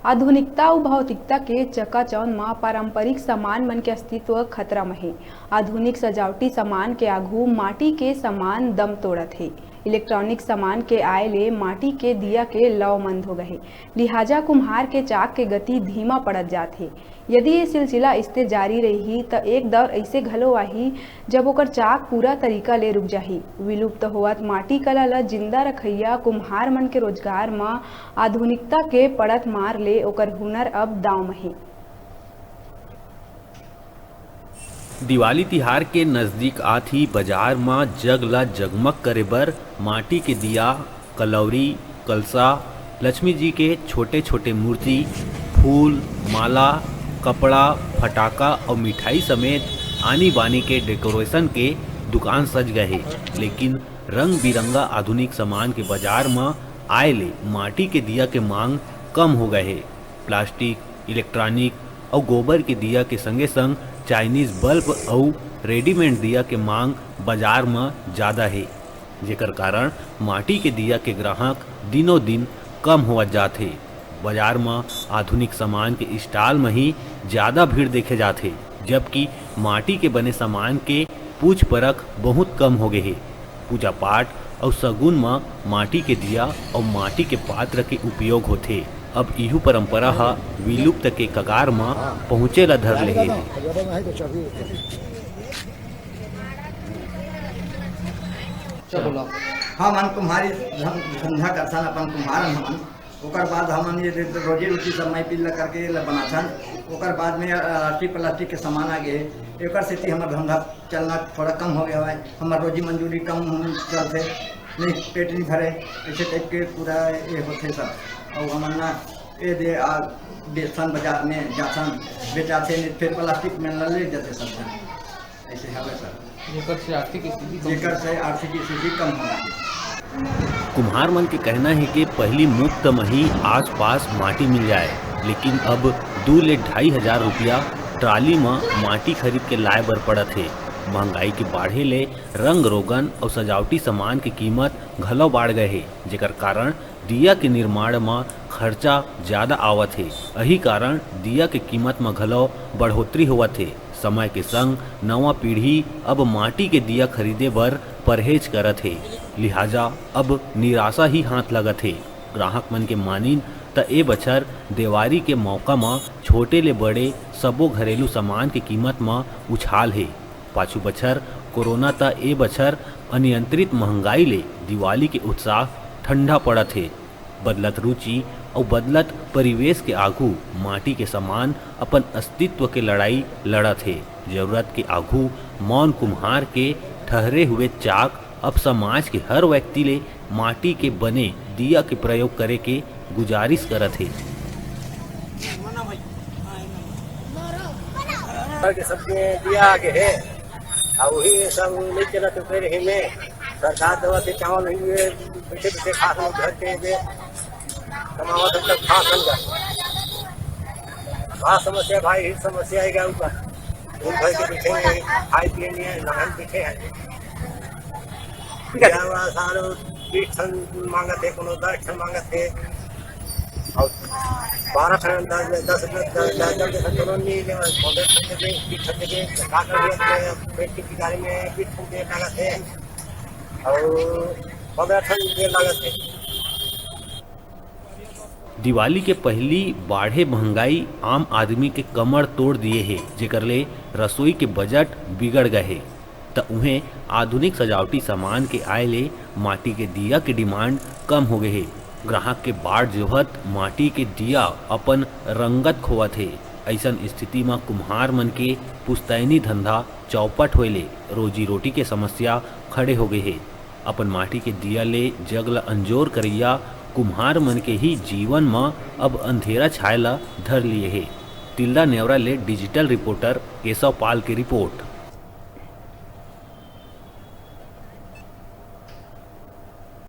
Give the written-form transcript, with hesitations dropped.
आधुनिकता अउ भौतिकता के चकाचौंध म पारंपरिक समान मन के अस्तित्व खतरा म हे। आधुनिक सजावटी समान के आघू माटी के समान दम तोड़त हे। इलेक्ट्रॉनिक सामान के आए ले माटी के दिया के लौ मंद हो गए, लिहाजा कुम्हार के चाक के गति धीमा पड़त जात हे। यदि ये सिलसिला इसते जारी रही त एक दौर ऐसे घलो आही जब ओकर चाक पूरा तरीका ले रुक जाही। विलुप्त होवत माटी कला ल जिंदा रखइया कुम्हार मन के रोजगार म आधुनिकता के पड़त मार ले ओकर हुनर अब दांव म हे। दिवाली तिहार के नजदीक आथी बाजार में जग ला जगमग करे बर माटी के दिया, कलौरी, कलसा, लक्ष्मी जी के छोटे छोटे मूर्ति, फूल, माला, कपड़ा, फटाका और मिठाई समेत आनी बानी के डेकोरेशन के दुकान सज गए। लेकिन रंग बिरंगा आधुनिक सामान के बाजार में आए ले माटी के दिया के मांग कम हो गए। प्लास्टिक, इलेक्ट्रॉनिक और गोबर के दिया के संगे संग चाइनीज बल्ब और रेडीमेड दिया के मांग बाजार में ज़्यादा है, जेकर कारण माटी के दिया के ग्राहक दिनों दिन कम होवत जाते। बाजार में आधुनिक सामान के स्टॉल में ही ज़्यादा भीड़ देखे जाते, जबकि माटी के बने सामान के पूछ परख बहुत कम हो गए है। पूजा पाठ और सगुन में माटी के दिया और माटी के पात्र के उपयोग होते। अब इहू परंपरा हा विलुप्त के कगार में पहुँचे ला धर ले। हमन कुम्हारी धंधा करथन, अपन कुम्हारन हमन। ओकर बाद हमन ये रोजी रोटी सब मैं पिल्ला करके बनाथन। ओकर बाद में प्लास्टिक के सामान आ गए, एक सेती हमार धंधा चलना थोड़ा कम हो गया है। हमार रोजी मंजूरी कम चलते, नहीं पेट नहीं भरे, ऐसे टाइप के पूरा ये होते सब। और हमन ना ये दे बेचन बाजार में जाथन, बेचाते नहीं, फिर प्लास्टिक में ले जाते सब। ऐसे है सर, जेकर से आर्थिक स्थिति कम हो गई। कुम्हार मन के कहना है कि पहली मुफ्त में ही आस पास माटी मिल जाए, लेकिन अब 2 ले 2,500 रुपया ट्राली में माटी खरीद के लाए बर पड़त है। महंगाई के बाढ़े ले रंग रोगन और सजावटी सामान की कीमत घलो बढ़ गए है, जेकर कारण दिया के निर्माण में खर्चा ज़्यादा आवत है। यही कारण दिया के कीमत में घलो बढ़ोतरी होवत है। समय के संग नवा पीढ़ी अब माटी के दिया खरीदे बर परहेज करत है, लिहाजा अब निराशा ही हाथ लगत है। ग्राहक मन के मानिन त ए बछर देवारी के मौका में छोटे ले बड़े सबो घरेलू सामान के कीमत में उछाल है। पाछू बछर कोरोना त ए बछर अनियंत्रित महंगाई ले दिवाली के उत्साह ठंडा पड़त है। बदलत रुचि और बदलत परिवेश के आगू माटी के सामान अपन अस्तित्व के लड़ाई लड़त है। जरूरत के आगू मौन कुम्हार के ठहरे हुए चाक अब समाज के हर व्यक्ति ले माटी के बने दिया के प्रयोग करे के गुजारिश करत है। सबके दिया आगे है और वही सब नहीं चलत रहे में सरकार दवा से चावल नहीं हुए, बैठे बैठे खास लोग घर के कमावा तक खास बन जाए। समस्या भाई ही समस्या आएगा ऊपर घूम भर के बैठे खाए पिए नहीं नहान बैठे हैं। सारो 20 ठन मांगत है, कोनो 10 ठन मांगत है और 12 ठन 10 करोड़ नहीं ले 15 ठन के 20 ठन के का कर पेट की गाड़ी में 20 ठन के लागत है और 15 ठन के लागत है। दिवाली के पहली बाढ़े महंगाई आम आदमी के कमर तोड़ दिए है, जेकर ले रसोई के बजट बिगड़ गए है। त उन्हें आधुनिक सजावटी सामान के आए ले माटी के दिया के डिमांड कम हो गए है। ग्राहक के बाढ़ जोहत माटी के दिया अपन रंगत खोवत है। ऐसन स्थिति में कुम्हार मन के पुस्तैनी धंधा चौपट होले रोजी रोटी के समस्या खड़े हो गए है। अपन माटी के दिया ले जगला अंजोर करैया कुम्हार मन के ही जीवन में अब अंधेरा छायला धर लिए है। तिल्दा नेवरा ले डिजिटल रिपोर्टर केशव पाल की रिपोर्ट।